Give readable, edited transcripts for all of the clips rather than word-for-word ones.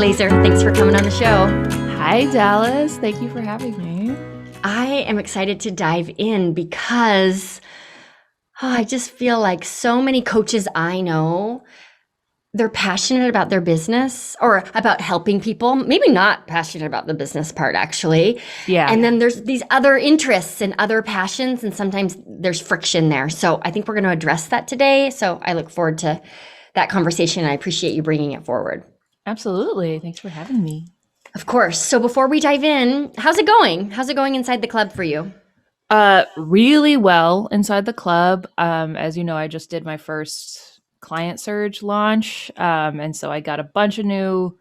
Laser. Thanks for coming on the show. Hi, Dallas. Thank you for having me. I am excited to dive in because I just feel like so many coaches I know, they're passionate about their business or about helping people, maybe not passionate about the business part, actually. Yeah. And then there's these other interests and other passions, and sometimes there's friction there. So I think we're going to address that today. So I look forward to that conversation. I appreciate you bringing it forward. Absolutely. Thanks for having me. Of course. So before we dive in, how's it going? How's it going inside the club for you? Really well inside the club. As you know, I just did my first client surge launch. And so I got a bunch of new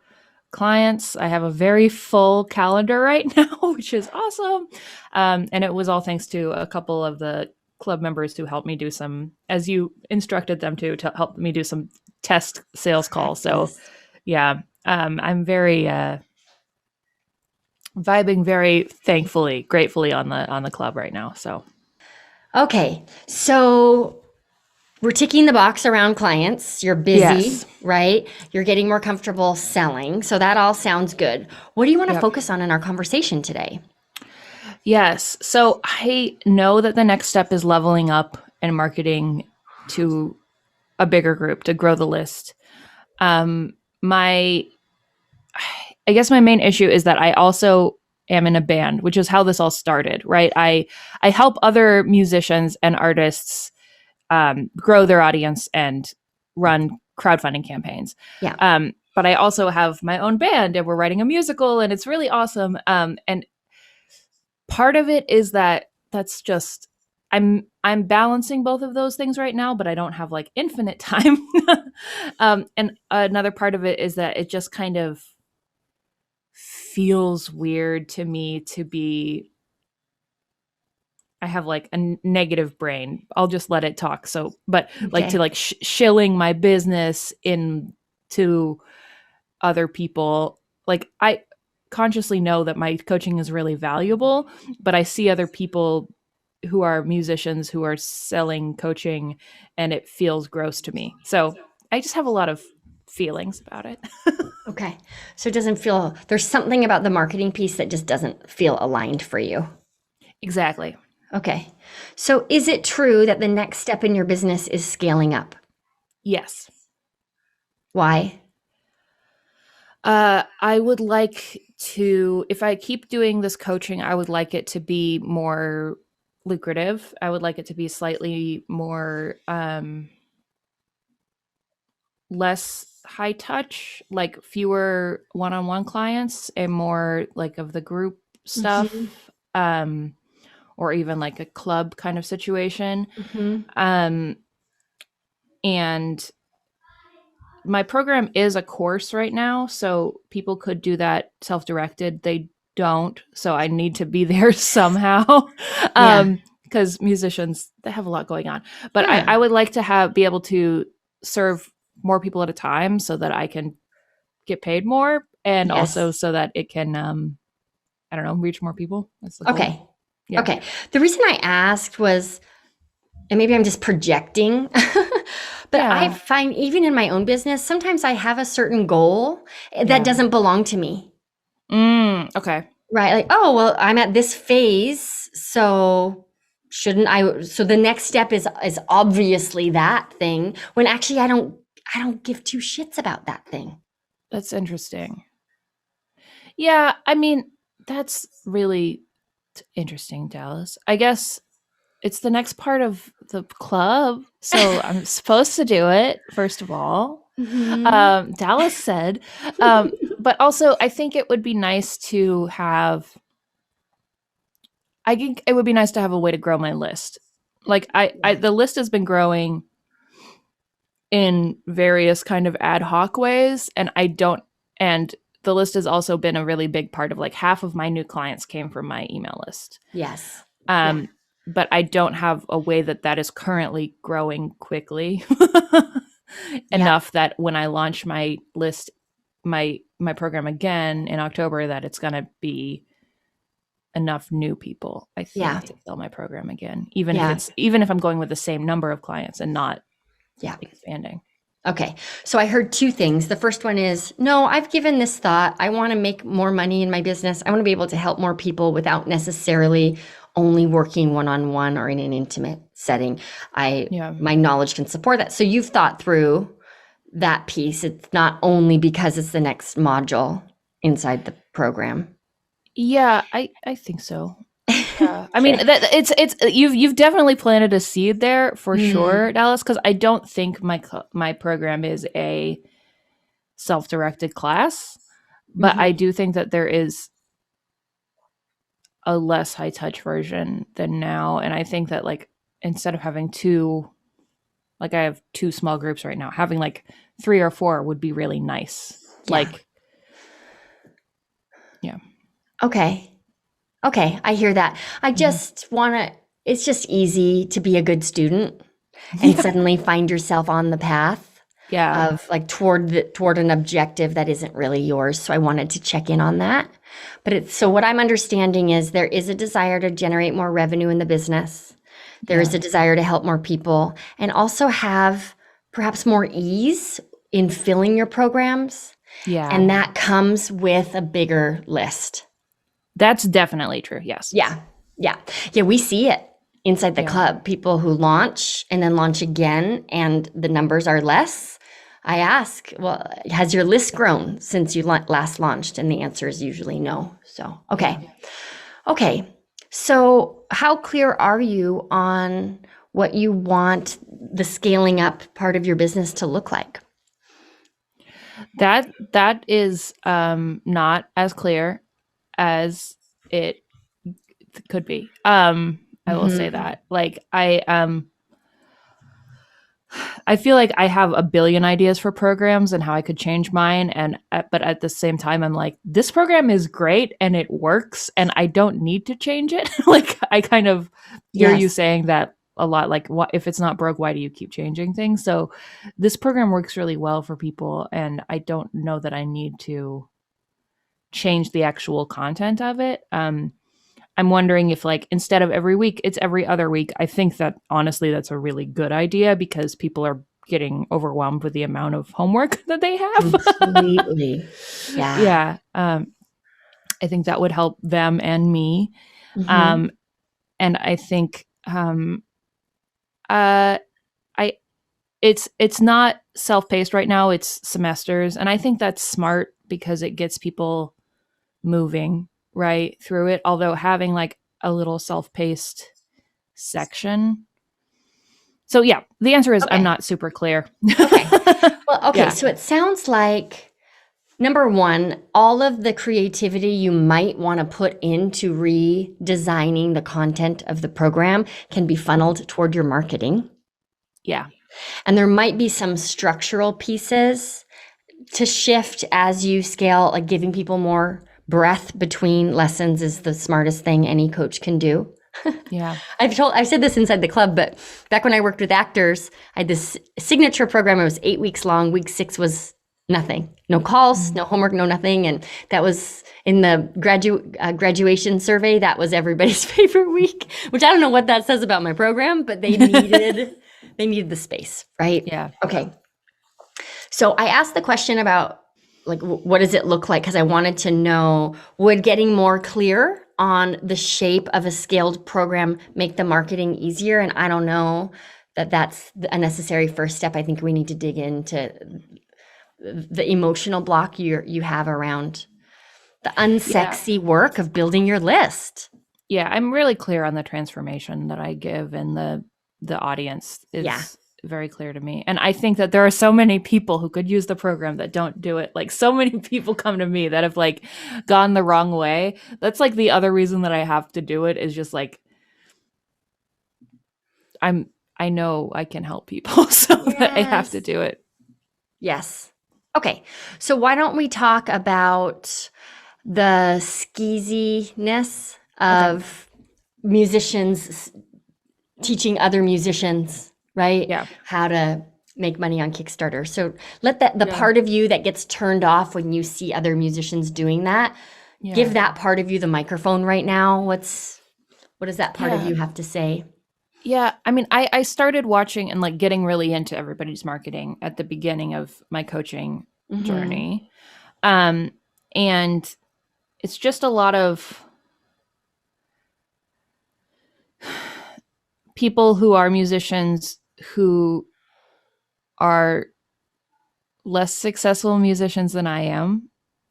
clients. I have a very full calendar right now, which is awesome. And it was all thanks to a couple of the club members who helped me do some, as you instructed them to help me do some test sales calls. So yeah, I'm very, vibing very thankfully, gratefully on the club right now. So, okay. So we're ticking the box around clients. You're busy, yes. Right? You're getting more comfortable selling. So that all sounds good. What do you want to focus on in our conversation today? Yes. So I know that the next step is leveling up and marketing to a bigger group to grow the list. I guess my main issue is that I also am in a band, which is how this all started, right? I help other musicians and artists grow their audience and run crowdfunding campaigns. Yeah. But I also have my own band and we're writing a musical and it's really awesome. And part of it is that's just I'm balancing both of those things right now, but I don't have like infinite time. And another part of it is that it just kind of feels weird to me to be I have like a negative brain. I'll just let it talk. So, but like to like shilling my business into other people. Like I consciously know that my coaching is really valuable, but I see other people who are musicians who are selling coaching and it feels gross to me. So I just have a lot of feelings about it. Okay. So it doesn't feel, there's something about the marketing piece that just doesn't feel aligned for you. Exactly. Okay. So is it true that the next step in your business is scaling up? Yes. Why? I would like to, if I keep doing this coaching, I would like it to be more lucrative. I would like it to be slightly more, less high touch, like fewer one-on-one clients and more like of the group stuff, or even like a club kind of situation. And my program is a course right now, so people could do that self-directed. They don't, so I need to be there somehow. Because musicians, they have a lot going on. But I would like to be able to serve more people at a time so that I can get paid more and also so that it can, I don't know, reach more people. That's the goal. Okay. Yeah. Okay. The reason I asked was, and maybe I'm just projecting, but I find even in my own business, sometimes I have a certain goal that doesn't belong to me. Okay. Right. Like, oh, well, I'm at this phase, so shouldn't I? So the next step is obviously that thing, when actually I don't give two shits about that thing. That's interesting. Yeah, I mean, that's really interesting, Dallas. I guess it's the next part of the club, so I'm supposed to do it, first of all. Dallas said. But also, I think it would be nice to have... I think it would be nice to have a way to grow my list. Like, the list has been growing in various kind of ad hoc ways, and the list has also been a really big part of, like, half of my new clients came from my email list. Yes. But I don't have a way that is currently growing quickly enough that when I launch my list, my program again in October, that it's going to be enough new people, I think, to fill my program again, even if I'm going with the same number of clients and not expanding. Okay. So I heard two things. The first one is, no, I've given this thought. I want to make more money in my business. I want to be able to help more people without necessarily only working one-on-one or in an intimate setting. My knowledge can support that. So you've thought through that piece. It's not only because it's the next module inside the program. Yeah, I think so. I mean, it's you've definitely planted a seed there for sure, Dallas, because I don't think my program is a self-directed class, but I do think that there is a less high touch version than now, and I think that like instead of having two, like I have two small groups right now, having like 3 or 4 would be really nice. Yeah. Like, yeah. Okay, I hear that. I just want to, it's just easy to be a good student and suddenly find yourself on the path of like toward an objective that isn't really yours. So I wanted to check in on that. But so what I'm understanding is there is a desire to generate more revenue in the business. There is a desire to help more people and also have perhaps more ease in filling your programs. Yeah. And that comes with a bigger list. That's definitely true. Yes. Yeah. We see it inside the club. People who launch and then launch again, and the numbers are less. I ask, well, has your list grown since you last launched? And the answer is usually no. So, okay. So how clear are you on what you want the scaling up part of your business to look like? That is not as clear as it could be. I will say that. Like I feel like I have a billion ideas for programs and how I could change mine, but at the same time I'm like, this program is great and it works and I don't need to change it. Like I kind of hear you saying that a lot, like what if it's not broke, why do you keep changing things? So this program works really well for people and I don't know that I need to change the actual content of it. I'm wondering if like instead of every week, it's every other week. I think that honestly, that's a really good idea because people are getting overwhelmed with the amount of homework that they have. Completely. Yeah. I think that would help them and me. And I think it's not self-paced right now. It's semesters. And I think that's smart because it gets people moving right through it, although having like a little self-paced section. So yeah, the answer is I'm not super clear. So it sounds like number one, all of the creativity you might want to put into redesigning the content of the program can be funneled toward your marketing. Yeah. And there might be some structural pieces to shift as you scale, like giving people more breath between lessons is the smartest thing any coach can do. Yeah. I said this inside the club, but back when I worked with actors, I had this signature program. It was 8 weeks long. Week 6 was nothing, no calls, no homework, no nothing. And that was in the graduation survey. That was everybody's favorite week, which I don't know what that says about my program, but they needed the space, right? Yeah. Okay. So I asked the question about like, what does it look like? Because I wanted to know, would getting more clear on the shape of a scaled program make the marketing easier? And I don't know that that's a necessary first step. I think we need to dig into the emotional block you have around the unsexy work of building your list. Yeah, I'm really clear on the transformation that I give, and the audience is very clear to me. And I think that there are so many people who could use the program that don't do it. Like so many people come to me that have like gone the wrong way. That's like the other reason that I have to do it is just like I know I can help people, so that I have to do it. Yes. Okay. So why don't we talk about the skeeziness of musicians teaching other musicians, right? Yeah. How to make money on Kickstarter. So let the part of you that gets turned off when you see other musicians doing that, give that part of you the microphone right now. What does that part of you have to say? Yeah, I mean, I started watching and like getting really into everybody's marketing at the beginning of my coaching journey. And it's just a lot of people who are musicians who are less successful musicians than I am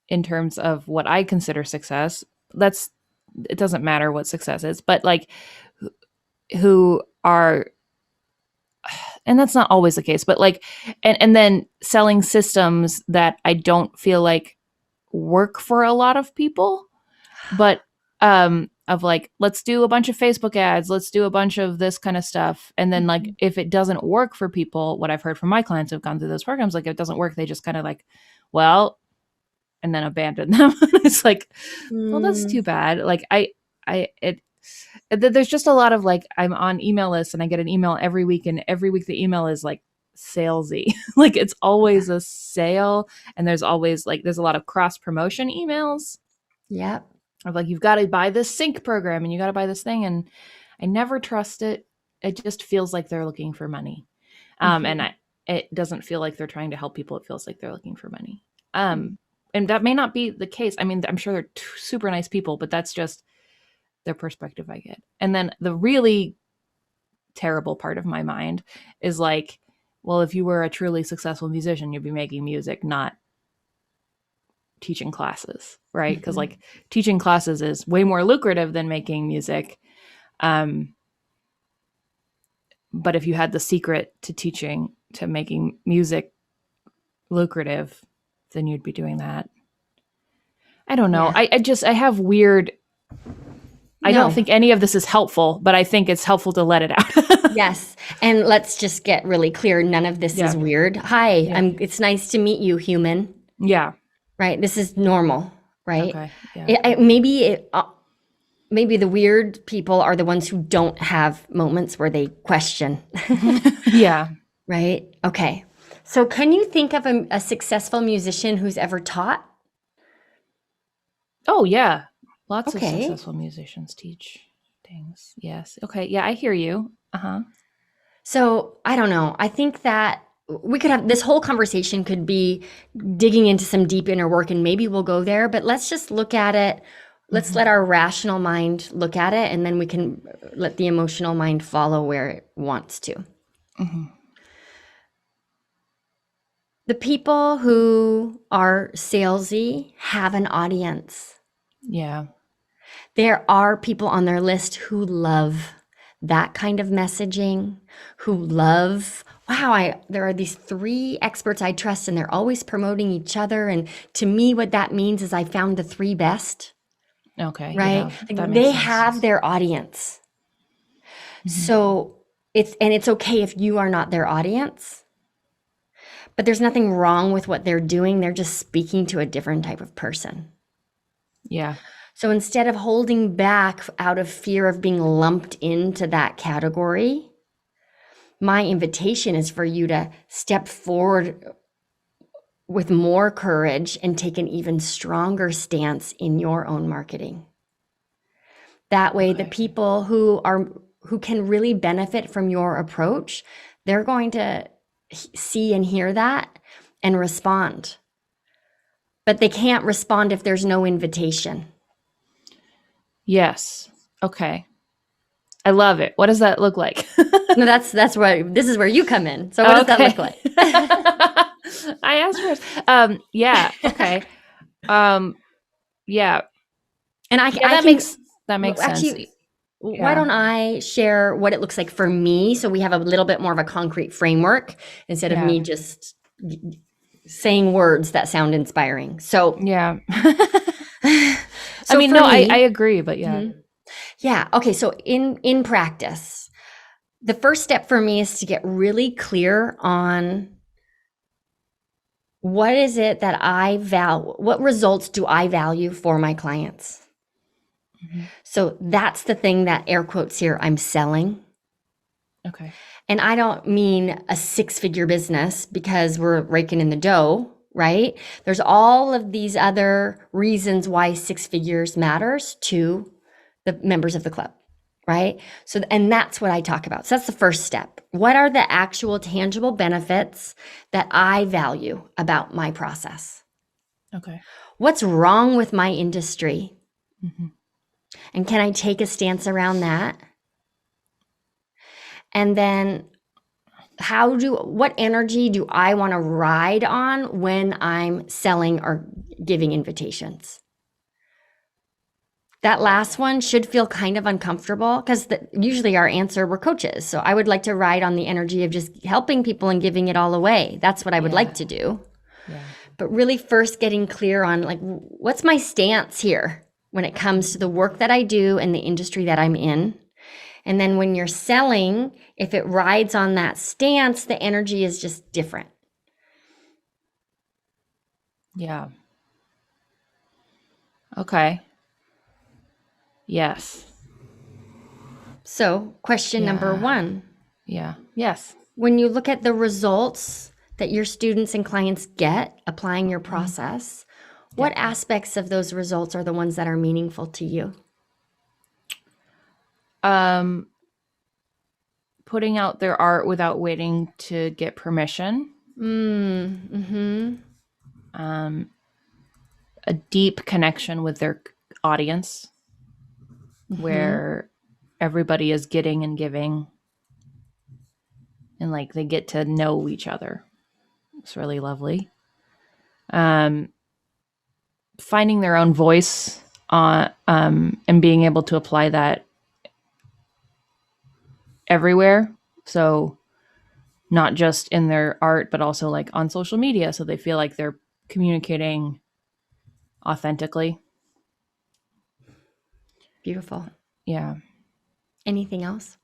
in terms of what I consider success. It doesn't matter what success is, but like who are, and that's not always the case, but like, and then selling systems that I don't feel like work for a lot of people, but of like, let's do a bunch of Facebook ads, let's do a bunch of this kind of stuff. And then like, if it doesn't work for people, what I've heard from my clients who've gone through those programs, like if it doesn't work, they just kind of like, well, and then abandon them. It's like, well, that's too bad. Like there's just a lot of like, I'm on email lists and I get an email every week, and every week the email is like salesy. Like it's always a sale, and there's always like, there's a lot of cross promotion emails. Yep. Of like, you've got to buy this sync program and you got to buy this thing. And I never trust it. It just feels like they're looking for money. And it doesn't feel like they're trying to help people. It feels like they're looking for money. And that may not be the case. I mean, I'm sure they're super nice people, but that's just their perspective I get. And then the really terrible part of my mind is like, well, if you were a truly successful musician, you'd be making music, not teaching classes, right? Because like teaching classes is way more lucrative than making music. But if you had the secret to making music lucrative, then you'd be doing that. I don't know. Yeah. I have weird, I don't think any of this is helpful, but I think it's helpful to let it out. Yes. And let's just get really clear. None of this is weird. Hi, it's nice to meet you, human. Yeah. Right. This is normal, right? Okay. Yeah. Maybe the weird people are the ones who don't have moments where they question. Yeah. Right. Okay. So can you think of a successful musician who's ever taught? Oh, yeah. Lots of successful musicians teach things. Yes. Okay. Yeah, I hear you. Uh-huh. So I don't know. I think that we could have this whole conversation could be digging into some deep inner work, and maybe we'll go there, but let's just look at it. Let's let our rational mind look at it, and then we can let the emotional mind follow where it wants to. The people who are salesy have an audience. Yeah. There are people on their list who love that kind of messaging, who love, wow, there are these 3 experts I trust and they're always promoting each other. And to me, what that means is I found the 3 best. Okay. Right? Yeah, like they have their audience. So it's okay if you are not their audience, but there's nothing wrong with what they're doing. They're just speaking to a different type of person. Yeah. So instead of holding back out of fear of being lumped into that category, my invitation is for you to step forward with more courage and take an even stronger stance in your own marketing. That way, the people who can really benefit from your approach, they're going to see and hear that and respond. But they can't respond if there's no invitation. Yes. Okay. I love it. What does that look like? No, this is where you come in. So what does that look like? I asked first. Yeah. Okay. Yeah. And that makes sense. Actually, why don't I share what it looks like for me, so we have a little bit more of a concrete framework instead of me just saying words that sound inspiring. So yeah. I mean, no, I agree, but yeah. Mm-hmm. Yeah. Okay. So in practice, the first step for me is to get really clear on what is it that I value, what results do I value for my clients? So that's the thing that air quotes here, I'm selling. Okay. And I don't mean a 6-figure business because we're raking in the dough, right? There's all of these other reasons why 6 figures matters to the members of the club. right? So, and that's what I talk about. So that's the first step. What are the actual tangible benefits that I value about my process? Okay. What's wrong with my industry? Mm-hmm. And can I take a stance around that? And then what energy do I want to ride on when I'm selling or giving invitations? That last one should feel kind of uncomfortable because usually our answer, we're coaches. So I would like to ride on the energy of just helping people and giving it all away. That's what I would like to do. Yeah. But really first getting clear on like, what's my stance here when it comes to the work that I do and the industry that I'm in? And then when you're selling, if it rides on that stance, the energy is just different. Yeah. Okay. Yes. So question number 1. Yeah. Yes. When you look at the results that your students and clients get applying your process, what aspects of those results are the ones that are meaningful to you? Putting out their art without waiting to get permission. Mm-hmm. A deep connection with their audience where everybody is getting and giving and like they get to know each other. It's really lovely. Finding their own voice and being able to apply that everywhere. So not just in their art, but also like on social media. So they feel like they're communicating authentically. Beautiful. Yeah. Anything else?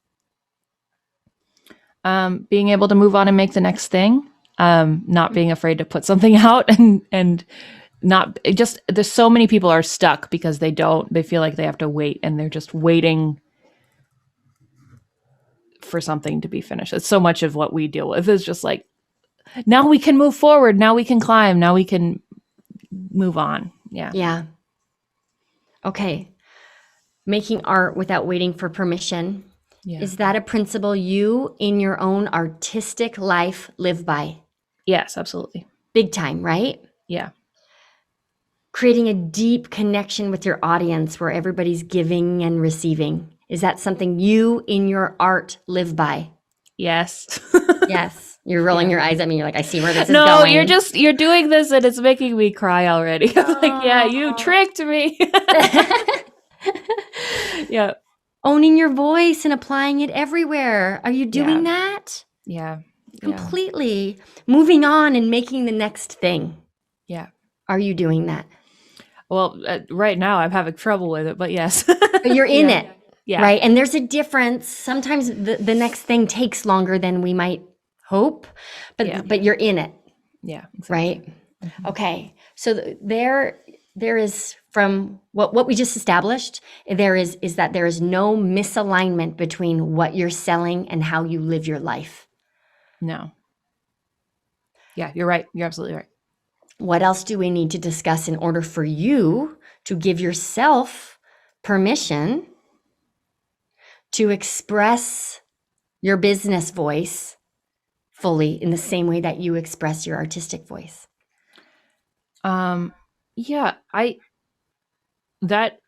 Being able to move on and make the next thing. Not being afraid to put something out and not just, there's so many people are stuck because they feel like they have to wait and they're just waiting for something to be finished. It's so much of what we deal with is just like, now we can move forward. Now we can climb. Now we can move on. Yeah. Yeah. Okay. Making art without waiting for permission. Yeah. Is that a principle you in your own artistic life live by? Yes, absolutely. Big time, right? Yeah. Creating a deep connection with your audience where everybody's giving and receiving. Is that something you in your art live by? Yes. Yes. You're rolling your eyes at me. You're like, I see where this is No, going. you're doing this and it's making me cry already. I'm like, yeah, you tricked me. Yeah. Owning your voice and applying it everywhere. Are you doing that? Yeah. Completely. Moving on and making the next thing. Yeah. Are you doing that? Well, right now I'm having trouble with it, but yes. But you're in it. Yeah. Right. And there's a difference. Sometimes the next thing takes longer than we might hope, but you're in it. Yeah. Exactly. Right. Mm-hmm. Okay. So there is, from what we just established, is that there is no misalignment between what you're selling and how you live your life. No. Yeah, you're right. You're absolutely right. What else do we need to discuss in order for you to give yourself permission to express your business voice fully in the same way that you express your artistic voice? Yeah, that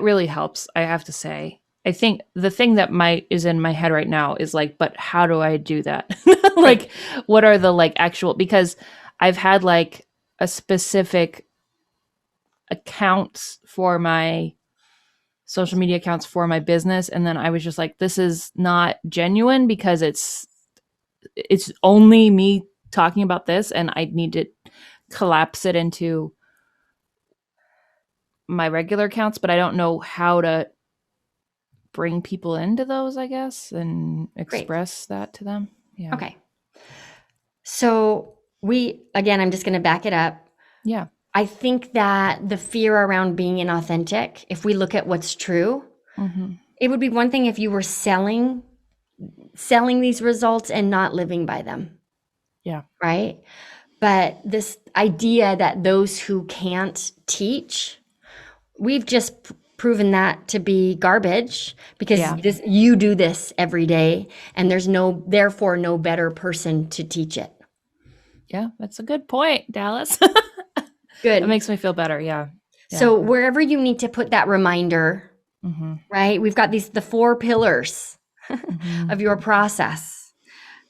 really helps, I have to say. I think the thing that is in my head right now is like, but how do I do that? Like, what are the like actual, because I've had like a specific accounts for my social media accounts for my business. And then I was just like, this is not genuine because it's only me talking about this. And I need to collapse it into my regular accounts, but I don't know how to bring people into those, I guess, and express that to them. Yeah. Okay. So I'm just going to back it up. Yeah. I think that the fear around being inauthentic, if we look at what's true, it would be one thing if you were selling these results and not living by them. Yeah. Right. But this idea that those who can't teach, we've just proven that to be garbage because Yeah. you do this every day, and there's therefore no better person to teach it. Yeah, that's a good point, Dallas. Good. That makes me feel better. Yeah. So wherever you need to put that reminder, right? We've got the 4 pillars of your process.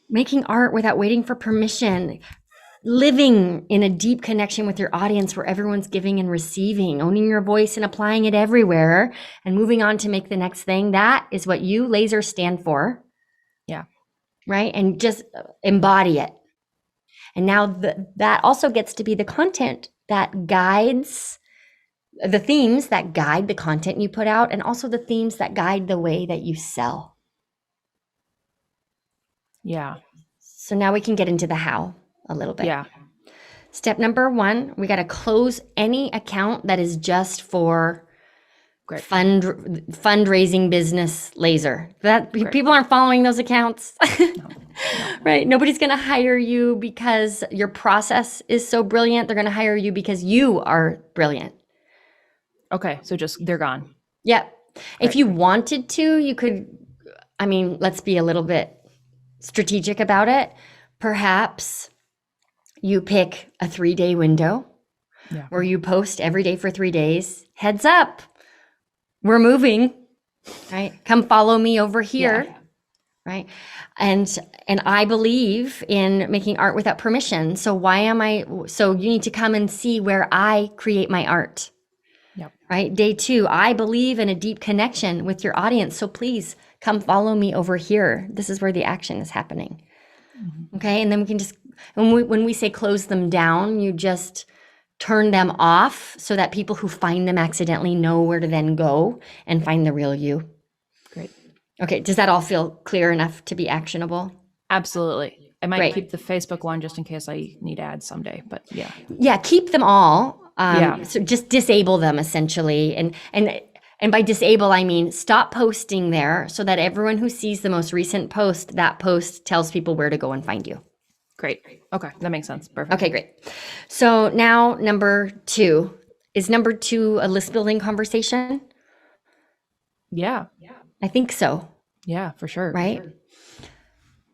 Making art without waiting for permission, living in a deep connection with your audience where everyone's giving and receiving, owning your voice and applying it everywhere, and moving on to make the next thing. That is what you Laser stand for. Yeah. Right? And just embody it. And now that also gets to be the content that guides the themes that guide the content you put out, and also the themes that guide the way that you sell. Yeah. So now we can get into the how a little bit. Yeah. Step number 1, we got to close any account that is just for fundraising business Laser. That people aren't following those accounts. No. Right? Nobody's going to hire you because your process is so brilliant. They're going to hire you because you are brilliant. Okay, so just they're gone. Yep. If you wanted to, you could, let's be a little bit strategic about it. Perhaps you pick a 3-day window where you post every day for 3 days. Heads up, we're moving, right? Come follow me over here, right? And I believe in making art without permission. So so you need to come and see where I create my art. Right? Day 2, I believe in a deep connection with your audience. So please come follow me over here. This is where the action is happening. Okay. And then we can just, when we say close them down, you just turn them off so that people who find them accidentally know where to then go and find the real you. Great. Okay. Does that all feel clear enough to be actionable? Absolutely. I might keep the Facebook one just in case I need ads someday, but yeah. Yeah. Keep them all. So just disable them essentially. And by disable, I mean stop posting there so that everyone who sees the most recent post, that post tells people where to go and find you. Great. Okay. That makes sense. Perfect. Okay, great. So now number 2. Is number 2 a list building conversation? Yeah. I think so. Yeah, for sure. Right? For sure.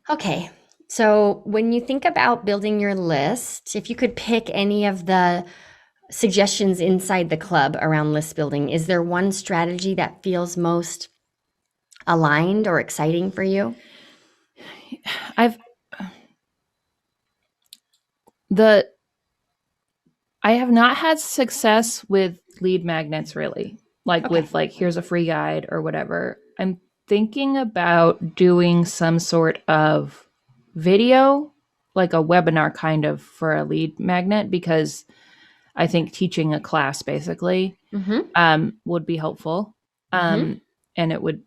Okay. So when you think about building your list, if you could pick any of the suggestions inside the club around list building, is there one strategy that feels most aligned or exciting for you? I have not had success with lead magnets really, with here's a free guide or whatever. I'm thinking about doing some sort of video, like a webinar kind of for a lead magnet, because I think teaching a class basically would be helpful. And it would,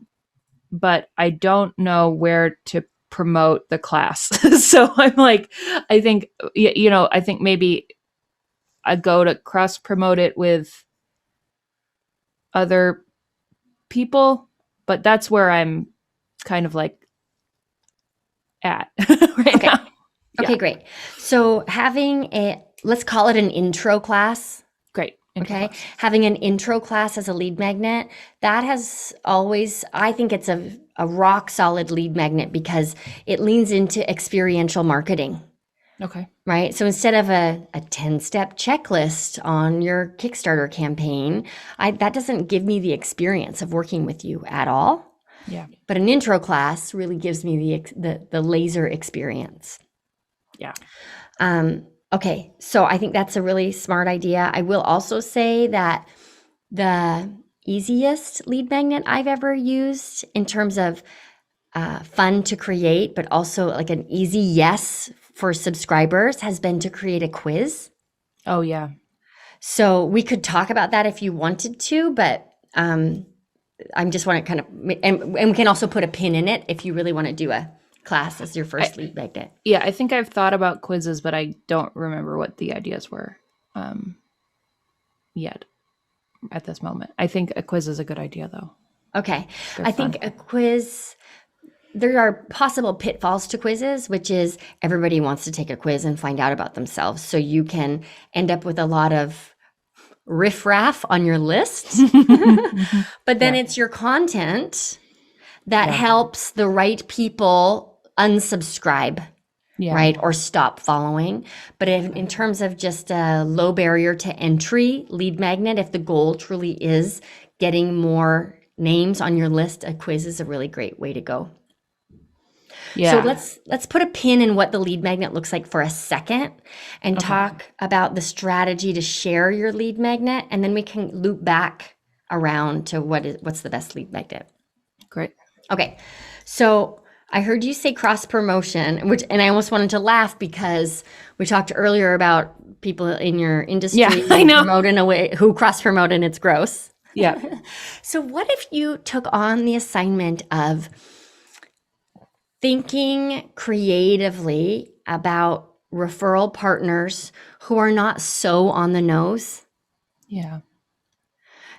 but I don't know where to promote the class. So I'm like, I think maybe I go to cross promote it with other people, but that's where I'm kind of like at right now. Okay, great. So having let's call it an intro class. Great. Okay. Having an intro class as a lead magnet, that has always, I think it's a rock solid lead magnet because it leans into experiential marketing. Okay. Right. So instead of a 10-step checklist on your Kickstarter campaign, that doesn't give me the experience of working with you at all. Yeah. But an intro class really gives me the Laser experience. Yeah. Okay. So I think that's a really smart idea. I will also say that the easiest lead magnet I've ever used in terms of fun to create, but also like an easy yes for subscribers has been to create a quiz. Oh, yeah. So we could talk about that if you wanted to, but I just want to kind of, and we can also put a pin in it if you really want to do a class as your first lead magnet. Yeah, I think I've thought about quizzes, but I don't remember what the ideas were yet at this moment. I think a quiz is a good idea, though. Okay. I think a quiz, there are possible pitfalls to quizzes, which is everybody wants to take a quiz and find out about themselves. So you can end up with a lot of riffraff on your list, but then it's your content that helps the right people unsubscribe, right? Or stop following. But in terms of just a low barrier to entry lead magnet, if the goal truly is getting more names on your list, a quiz is a really great way to go. So let's put a pin in what the lead magnet looks like for a second and talk about the strategy to share your lead magnet, and then we can loop back around to what's the best lead magnet. Great. Okay. So I heard you say cross promotion, and I almost wanted to laugh because we talked earlier about people in your industry promote in a way who cross promote, and it's gross. Yeah. So what if you took on the assignment of thinking creatively about referral partners who are not so on the nose? Yeah.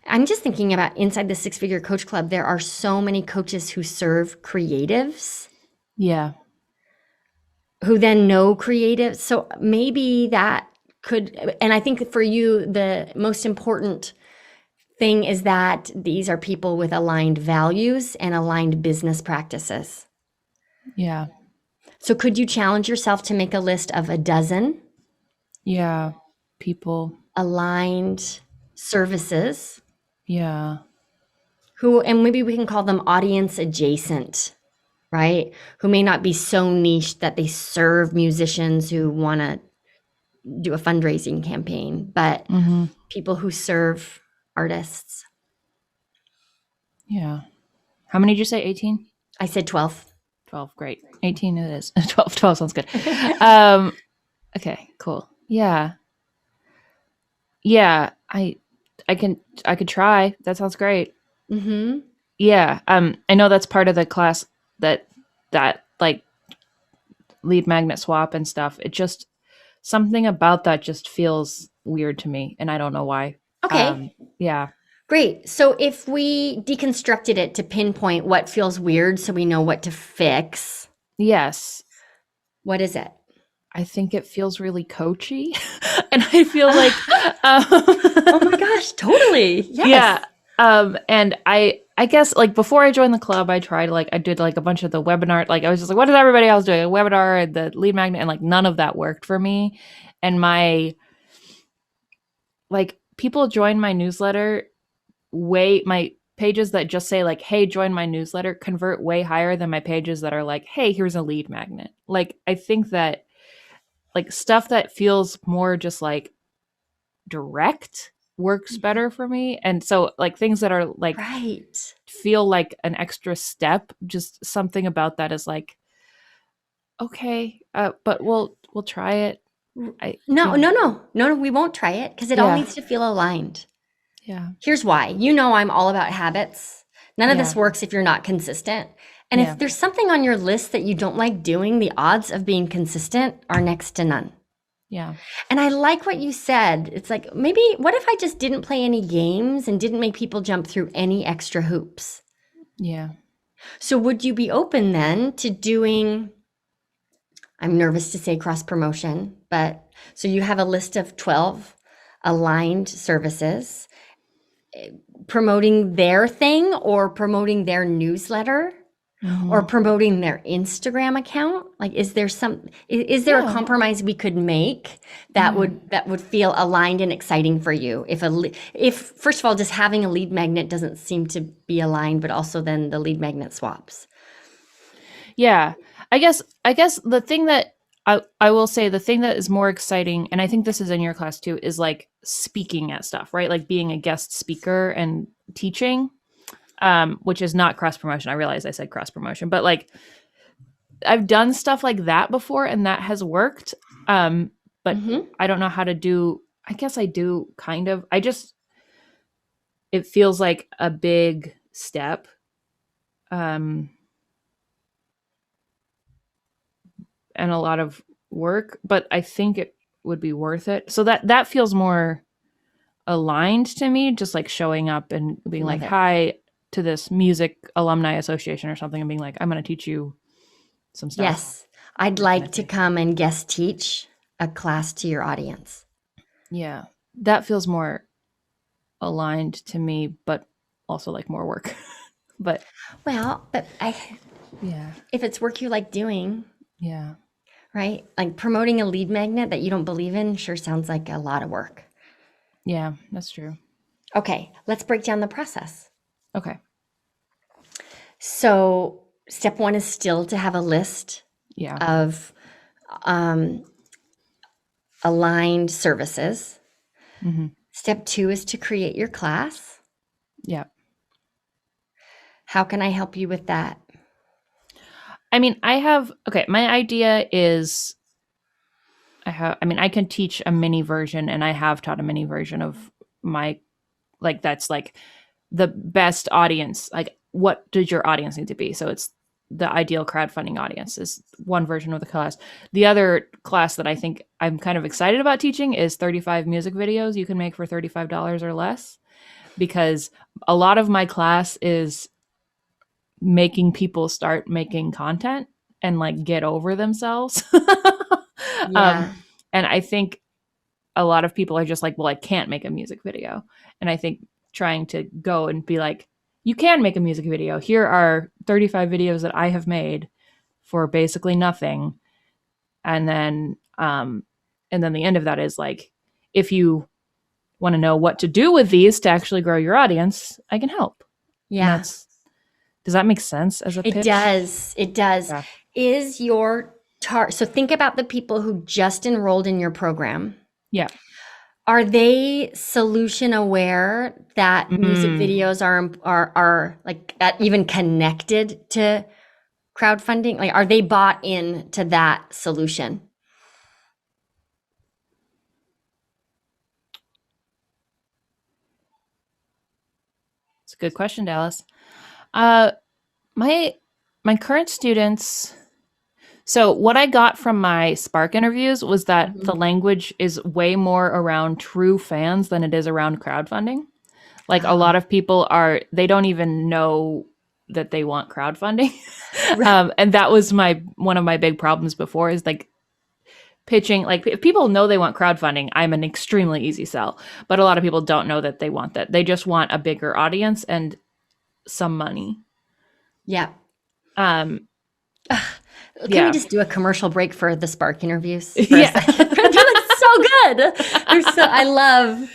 I'm just thinking about inside the Six Figure Coach Club, there are so many coaches who serve creatives. Yeah. Who then know creatives. So maybe that could, and I think for you, the most important thing is that these are people with aligned values and aligned business practices. Yeah. So could you challenge yourself to make a list of a dozen? Yeah. People. Aligned services. Yeah. Who, and maybe we can call them audience adjacent, right? Who may not be so niche that they serve musicians who want to do a fundraising campaign, but people who serve artists. Yeah. How many did you say? 18? I said 12. 12. Great. 18 it is. 12 sounds good. Okay, cool. Yeah. Yeah. I could try. That sounds great. Mm-hmm. Yeah. I know that's part of the class that like lead magnet swap and stuff. It just, something about that just feels weird to me, and I don't know why. Okay. Yeah. Great. So if we deconstructed it to pinpoint what feels weird so we know what to fix. Yes. What is it? I think it feels really coachy. And I feel like oh my gosh, totally. Yes. Yeah. And I guess like before I joined the club, I did like a bunch of the webinar. Like I was just like, what is everybody else doing? A webinar and the lead magnet, and like none of that worked for me. And my people join my newsletter my pages that just say like, hey, join my newsletter convert way higher than my pages that are like, hey, here's a lead magnet. Like, I think that like stuff that feels more just like direct works better for me. And so like things that are like, feel like an extra step, just something about that is like, okay, but we'll try it. No, we won't try it because it all needs to feel aligned. Yeah. Here's why. I'm all about habits. None of this works if you're not consistent. And if there's something on your list that you don't like doing, the odds of being consistent are next to none. Yeah. And I like what you said. It's like, maybe what if I just didn't play any games and didn't make people jump through any extra hoops? Yeah. So would you be open then to doing, I'm nervous to say cross promotion, but so you have a list of 12 aligned services promoting their thing or promoting their newsletter or promoting their Instagram account? Like, is there a compromise we could make that would feel aligned and exciting for you? If first of all, just having a lead magnet doesn't seem to be aligned, but also then the lead magnet swaps. Yeah. I guess the thing that I will say, the thing that is more exciting, and I think this is in your class too, is like speaking at stuff, right? Like being a guest speaker and teaching, which is not cross promotion. I realize I said cross promotion, but like I've done stuff like that before and that has worked. But I don't know how to do, I guess I do kind of, it feels like a big step. And a lot of work, but I think it would be worth it. So that feels more aligned to me, just like showing up and being like, hi to this music alumni association or something, and being like, I'm going to teach you some stuff. Yes. I'd like to come and guest teach a class to your audience. Yeah. That feels more aligned to me, but also like more work. But yeah, if it's work you like doing, yeah, right? Like promoting a lead magnet that you don't believe in sure sounds like a lot of work. yeah, that's true. Okay, let's break down the process. Okay. So step 1 is still to have a list Yeah. of aligned services. Mm-hmm. Step 2 is to create your class. Yeah. How can I help you with that? I mean, my idea is I can teach a mini version, and I have taught a mini version of my, like, that's like the best audience. Like, what does your audience need to be? So it's the ideal crowdfunding audience is one version of the class. The other class that I think I'm kind of excited about teaching is 35 music videos you can make for $35 or less, because a lot of my class is making people start making content and like get over themselves. Yeah. And I think a lot of people are just like, well, I can't make a music video. And I think trying to go and be like, you can make a music video. Here are 35 videos that I have made for basically nothing. And then the end of that is like, if you want to know what to do with these to actually grow your audience, I can help. Yeah. Does that make sense as a pitch? It does. It does. Yeah. Is your so think about the people who just enrolled in your program. Yeah. Are they solution aware that music videos are like even connected to crowdfunding? Like, are they bought in to that solution? It's a good question, Dallas. My current students. So what I got from my Spark interviews was that the language is way more around true fans than it is around crowdfunding. Like a lot of people they don't even know that they want crowdfunding. And that was one of my big problems before, is like pitching. Like, if people know they want crowdfunding, I'm an extremely easy sell. But a lot of people don't know that they want that. They just want a bigger audience and some money. Yeah. Can we just do a commercial break for the Spark interviews? Yeah. That's so good. I love.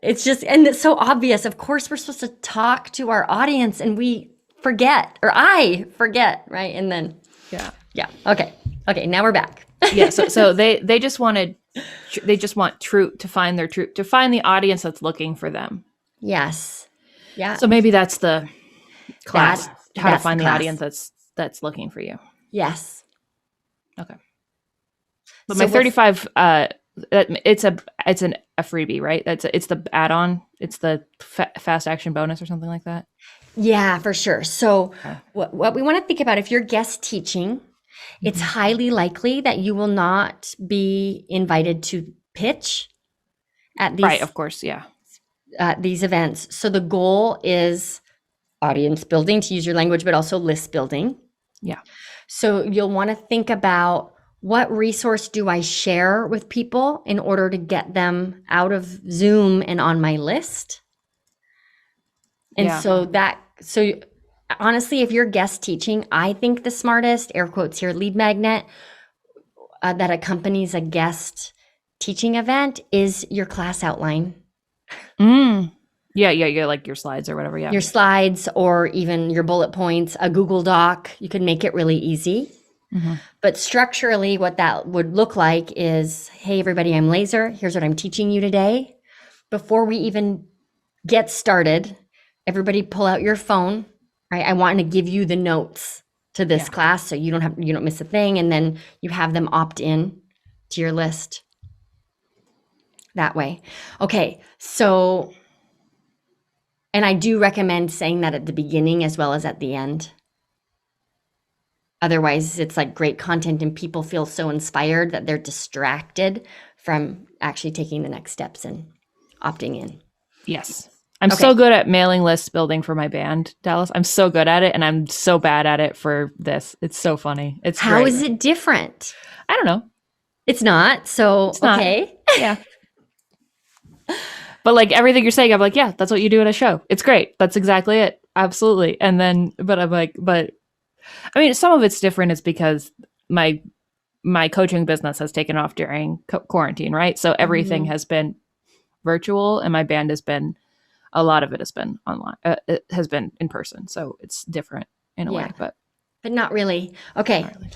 It's just, and it's so obvious. Of course, we're supposed to talk to our audience, and we forget, or I forget, right? And then, yeah. Okay. Now we're back. Yeah. So they just want to find the audience that's looking for them. Yes. Yeah. So maybe that's the class. How to find the class. audience that's looking for you. Yes. Okay. But so my 35, it's a freebie, right? It's the add-on. It's the fast action bonus or something like that. Yeah, for sure. So what we want to think about, if you're guest teaching, it's highly likely that you will not be invited to pitch at these, right, of course, yeah, these events. So the goal is audience building, to use your language, but also list building. Yeah. So you'll want to think about, what resource do I share with people in order to get them out of Zoom and on my list? And so honestly, if you're guest teaching, I think the smartest, air quotes here, lead magnet that accompanies a guest teaching event is your class outline. Yeah, like your slides or whatever, yeah. Your slides, or even your bullet points, a Google Doc. You can make it really easy. But structurally, what that would look like is, hey, everybody, I'm Laser. Here's what I'm teaching you today. Before we even get started, everybody pull out your phone, right? I want to give you the notes to this class, so you don't miss a thing. And then you have them opt in to your list that way. Okay. So, and I do recommend saying that at the beginning as well as at the end. Otherwise, it's like great content and people feel so inspired that they're distracted from actually taking the next steps and opting in. Yes. I'm so good at mailing list building for my band, Dallas. I'm so good at it, and I'm so bad at it for this. It's so funny. How is it different? I don't know. It's not. So, it's not. Okay. Yeah. But like everything you're saying, I'm like, yeah, that's what you do at a show. It's great. That's exactly it. Absolutely. And then, but I'm like, but I mean, some of it's different is because my coaching business has taken off during quarantine, right? So everything has been virtual, and my band has been, a lot of it has been online. It has been in person, so it's different in a way, but not really. Okay. not really.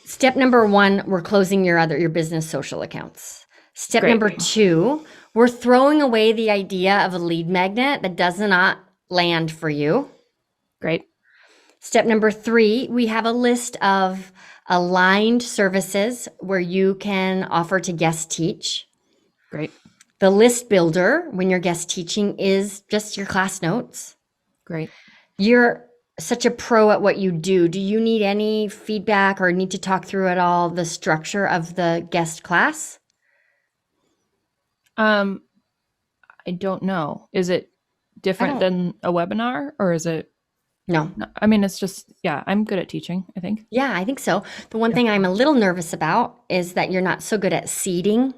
Step number 1, we're closing your business social accounts. Step Great. number 2, we're throwing away the idea of a lead magnet that does not land for you. Great. Step number 3, we have a list of aligned services where you can offer to guest teach. Great. The list builder, when you're guest teaching, is just your class notes. Great. You're such a pro at what you do. Do you need any feedback or need to talk through at all the structure of the guest class? I don't know. Is it different than a webinar, or is it? No. I mean, it's just, yeah, I'm good at teaching, I think. Yeah, I think so. The one thing I'm a little nervous about is that you're not so good at seeding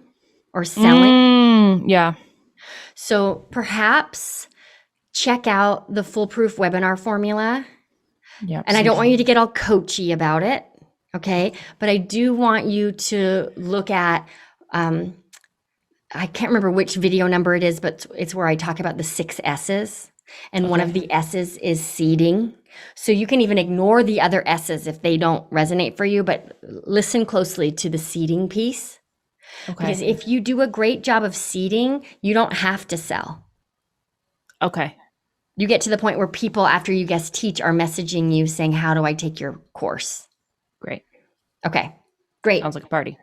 or selling. Yeah. So perhaps check out the foolproof webinar formula. Yeah. And I don't want you to get all coachy about it. Okay. But I do want you to look at, I can't remember which video number it is, but it's where I talk about the 6 S's. And one of the S's is seeding. So you can even ignore the other S's if they don't resonate for you, but listen closely to the seeding piece. Okay. Because if you do a great job of seeding, you don't have to sell. Okay. You get to the point where people, after you guest teach, are messaging you saying, how do I take your course? Great. Okay, great. Sounds like a party.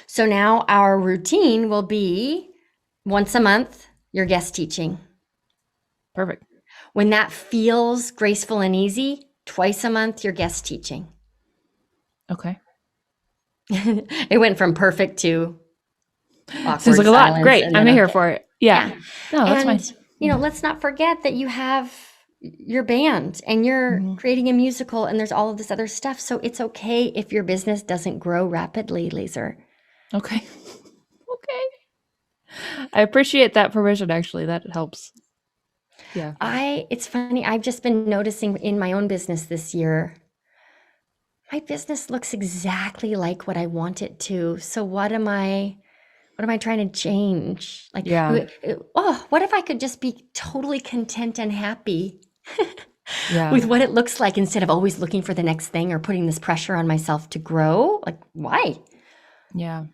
So now our routine will be once a month, you're guest teaching. Perfect. When that feels graceful and easy, twice a month, you're guest teaching. Okay. It went from perfect to awkward. Sounds like a lot. Great. And I'm then here for it. Yeah. No, that's and, fine. you know, let's not forget that you have your band and you're creating a musical and there's all of this other stuff. So it's okay if your business doesn't grow rapidly, Laser. Okay. Okay. I appreciate that permission, actually. That helps. Yeah. It's funny. I've just been noticing in my own business this year, my business looks exactly like what I want it to. So what am I trying to change? Like, what if I could just be totally content and happy with what it looks like instead of always looking for the next thing or putting this pressure on myself to grow? Like, why? Yeah.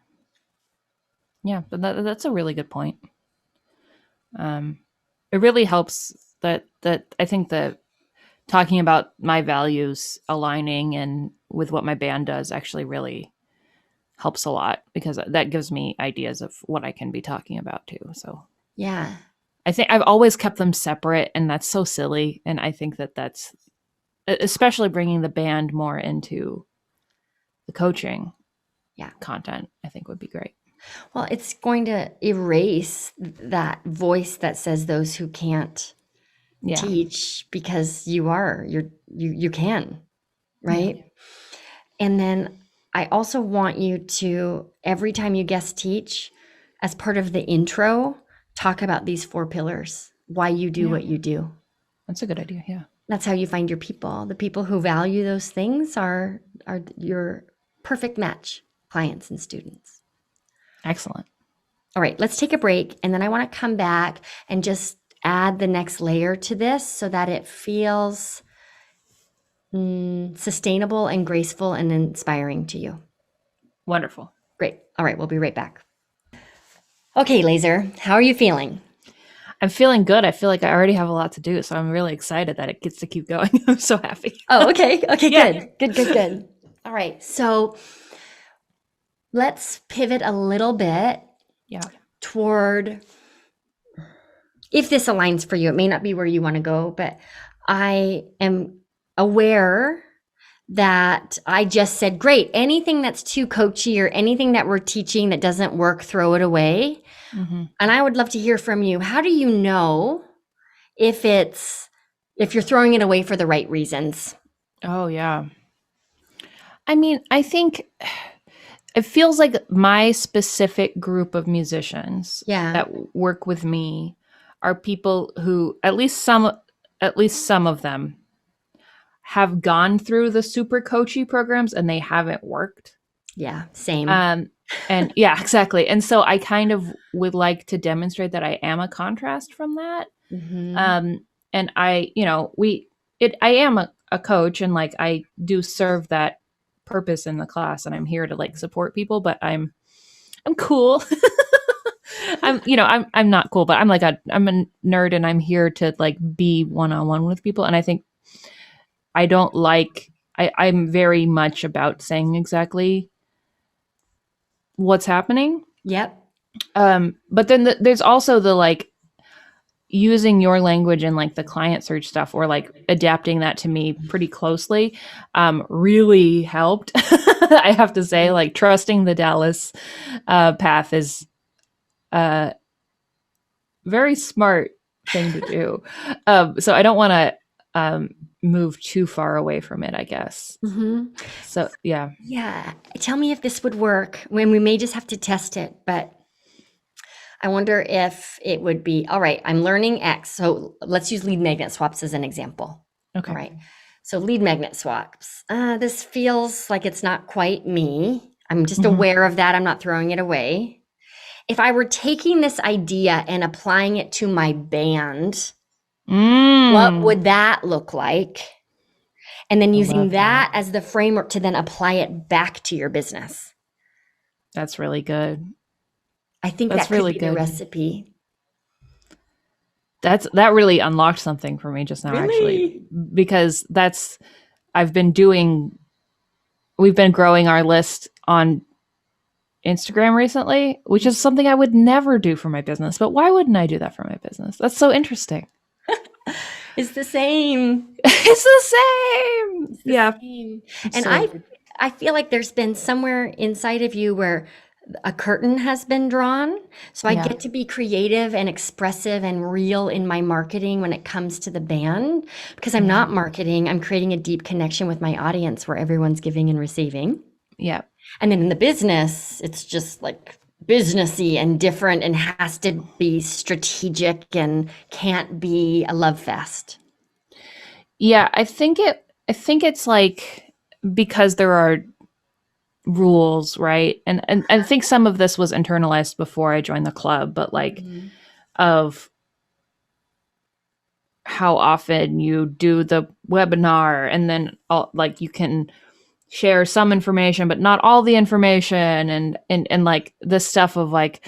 Yeah, but that's a really good point. It really helps that I think that talking about my values aligning and with what my band does actually really helps a lot, because that gives me ideas of what I can be talking about too. So yeah, I think I've always kept them separate, and that's so silly. And I think that that's, especially bringing the band more into the coaching content, I think would be great. Well, it's going to erase that voice that says those who can't teach, because you can, right? Yeah. And then I also want you to, every time you guest teach, as part of the intro, talk about these 4 pillars, why you do what you do. That's a good idea. Yeah. That's how you find your people. The people who value those things are your perfect match clients and students. Excellent. All right, let's take a break. And then I want to come back and just add the next layer to this so that it feels sustainable and graceful and inspiring to you. Wonderful. Great. All right, we'll be right back. Okay, Laser, how are you feeling? I'm feeling good. I feel like I already have a lot to do, so I'm really excited that it gets to keep going. I'm so happy. Oh, okay. Okay, good. All right, so let's pivot a little bit toward, if this aligns for you, it may not be where you want to go, but I am aware that I just said, great, anything that's too coachy or anything that we're teaching that doesn't work, throw it away. Mm-hmm. And I would love to hear from you. How do you know if you're throwing it away for the right reasons? Oh, yeah. I mean, I think it feels like my specific group of musicians Yeah. that work with me are people who at least some of them have gone through the super coachy programs and they haven't worked. Yeah. Same. And yeah, exactly. And so I kind of would like to demonstrate that I am a contrast from that. Mm-hmm. And I, I am a coach, and like I do serve that purpose in the class, and I'm here to like support people, but I'm cool. I'm not cool, but I'm a nerd, and I'm here to like be one-on-one with people. And I think I don't like, I'm very much about saying exactly what's happening. Yep. But then there's also the like using your language and like the client search stuff, or like adapting that to me pretty closely, really helped. I have to say, like trusting the Dallas path is a very smart thing to do. So I don't want to move too far away from it, I guess. Mm-hmm. So yeah. Yeah. Tell me if this would work. When we may just have to test it, but I wonder if it would be all right. I'm learning X. So let's use lead magnet swaps as an example. Okay. All right. So lead magnet swaps. This feels like it's not quite me. I'm just aware of that. I'm not throwing it away. If I were taking this idea and applying it to my band, what would that look like? And then using that as the framework to then apply it back to your business. That's really good. I think that's really good. The recipe. That really unlocked something for me just now, actually, because we've been growing our list on Instagram recently, which is something I would never do for my business. But why wouldn't I do that for my business? That's so interesting. It's the same. It's the same. It's the same. And so, I feel like there's been somewhere inside of you where a curtain has been drawn. So I get to be creative and expressive and real in my marketing when it comes to the band, because I'm not marketing. I'm creating a deep connection with my audience where everyone's giving and receiving. Yeah. And then in the business, it's just like businessy and different and has to be strategic and can't be a love fest. Yeah, I think it's like, because there are rules, right? And I think some of this was internalized before I joined the club, but like of how often you do the webinar, and then like you can share some information but not all the information, and like this stuff of like,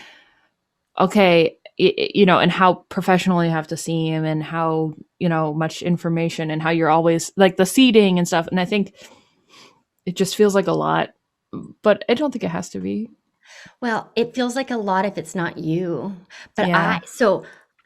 okay, and how professional you have to seem, and how much information, and how you're always like the seating and stuff. And I think it just feels like a lot, but I don't think it has to be. Well, it feels like a lot if it's not you. But Yeah.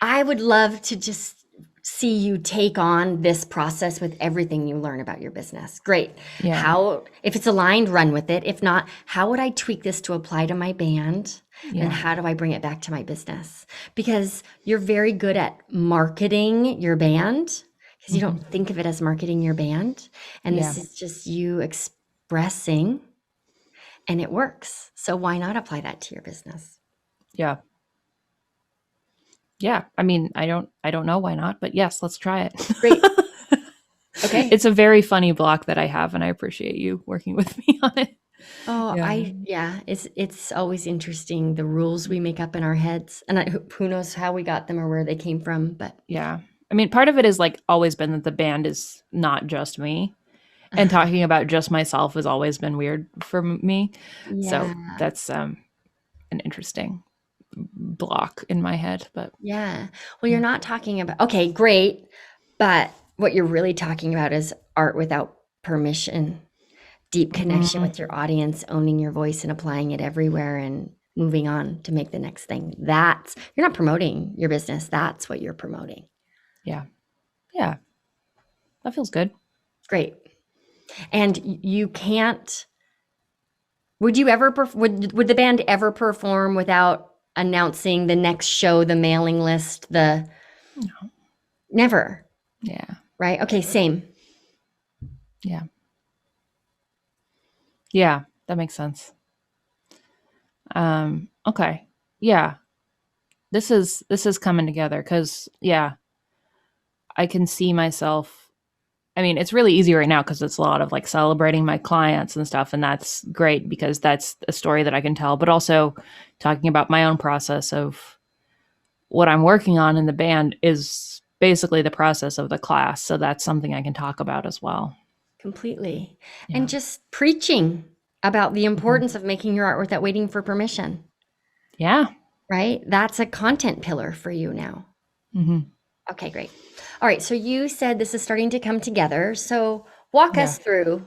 I would love to just see you take on this process with everything you learn about your business. Great. Yeah. If it's aligned, run with it. If not, how would I tweak this to apply to my band? Yeah. And how do I bring it back to my business? Because you're very good at marketing your band, because you don't think of it as marketing your band. And this is just you expressing, and it works. So why not apply that to your business? Yeah. Yeah. I mean, I don't know why not, but yes, let's try it. Great. Okay. It's a very funny block that I have, and I appreciate you working with me on it. Oh, it's always interesting, the rules we make up in our heads, and who knows how we got them or where they came from. But yeah, I mean, part of it is like always been that the band is not just me, and talking about just myself has always been weird for me. So that's an interesting block in my head. But well, you're not talking about, okay, great, but what you're really talking about is art without permission, deep connection with your audience, owning your voice and applying it everywhere, and moving on to make the next thing. You're not promoting your business. That's what you're promoting. Yeah. That feels good. Great. And you can't, would the band ever perform without announcing the next show, the mailing list, No. Never. Yeah. Right? Okay, same. Yeah. Yeah, that makes sense. Okay. Yeah. This is coming together because I can see myself. I mean, it's really easy right now because it's a lot of like celebrating my clients and stuff. And that's great because that's a story that I can tell, but also talking about my own process of what I'm working on in the band is basically the process of the class. So that's something I can talk about as well. Completely. Yeah. And just preaching about the importance of making your art without waiting for permission. Yeah. Right? That's a content pillar for you now. Mm-hmm. Okay, great. All right. So you said this is starting to come together. So walk us through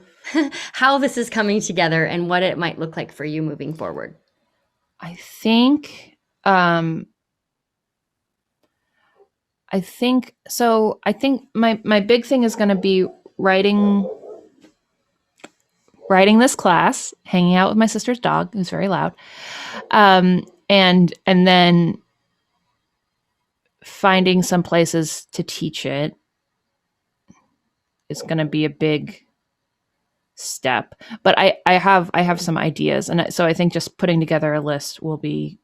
how this is coming together and what it might look like for you moving forward. I think so. I think my big thing is going to be writing this class, hanging out with my sister's dog, who's very loud, and then finding some places to teach it is going to be a big step. But I have some ideas, and so I think just putting together a list will be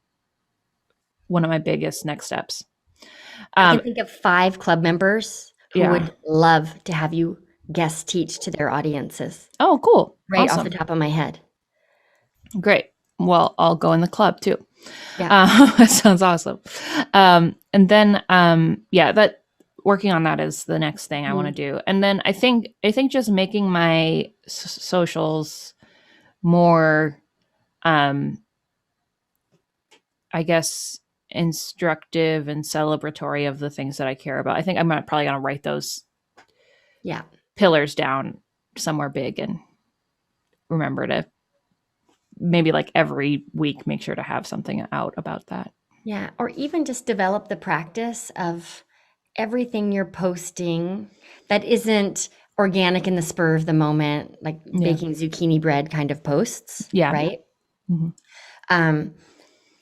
one of my biggest next steps. I can think of 5 club members who would love to have you guest teach to their audiences. Oh, cool. Right Awesome. off the top of my head. Great. Well, I'll go in the club too. Yeah. That sounds awesome. And then, that working on that is the next thing I want to do. And then I think just making my socials more, I guess, instructive and celebratory of the things that I care about. I think I'm probably going to write those pillars down somewhere big and remember to maybe like every week make sure to have something out about that. Yeah, or even just develop the practice of everything you're posting that isn't organic in the spur of the moment, like baking zucchini bread kind of posts, right? Mm-hmm.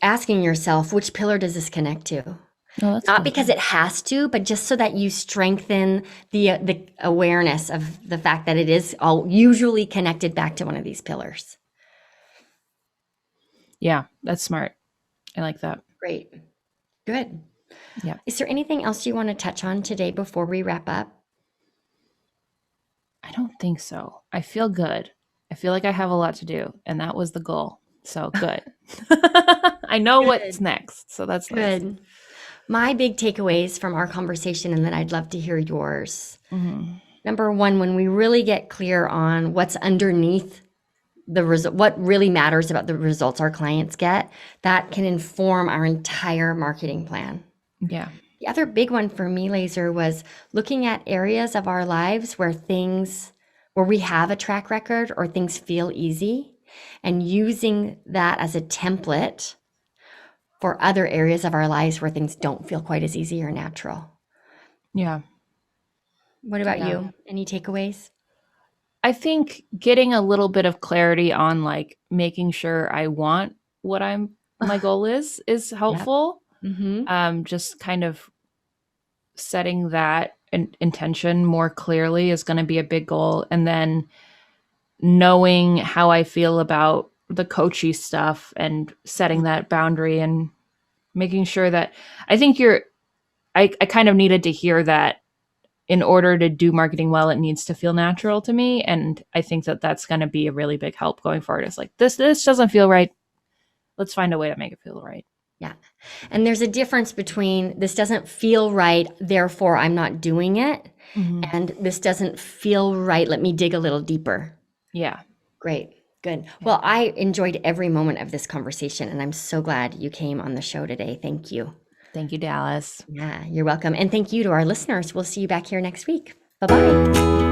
Asking yourself, which pillar does this connect to? Not cool. Because it has to, but just so that you strengthen the awareness of the fact that it is all usually connected back to one of these pillars. Yeah, that's smart. I like that. Great. Good. Yeah. Is there anything else you want to touch on today before we wrap up? I don't think so. I feel good. I feel like I have a lot to do, and that was the goal. So good. I know what's next. So that's good. Nice. My big takeaways from our conversation, and then I'd love to hear yours. Mm-hmm. Number 1, when we really get clear on what's underneath the result, what really matters about the results our clients get, that can inform our entire marketing plan. Yeah. The other big one for me, Laser, was looking at areas of our lives where we have a track record or things feel easy, and using that as a template for other areas of our lives where things don't feel quite as easy or natural. Yeah. What about you? Any takeaways? I think getting a little bit of clarity on like making sure I want what my goal is helpful. Yep. Mm-hmm. Just kind of setting that intention more clearly is going to be a big goal. And then knowing how I feel about the coachy stuff and setting that boundary and making sure that I think I kind of needed to hear that in order to do marketing well, it needs to feel natural to me. And I think that that's going to be a really big help going forward. It's like, this doesn't feel right. Let's find a way to make it feel right. Yeah. And there's a difference between this doesn't feel right, therefore I'm not doing it. Mm-hmm. And this doesn't feel right. Let me dig a little deeper. Yeah. Great. Good. Well, I enjoyed every moment of this conversation, and I'm so glad you came on the show today. Thank you. Thank you, Dallas. Yeah, you're welcome. And thank you to our listeners. We'll see you back here next week. Bye-bye.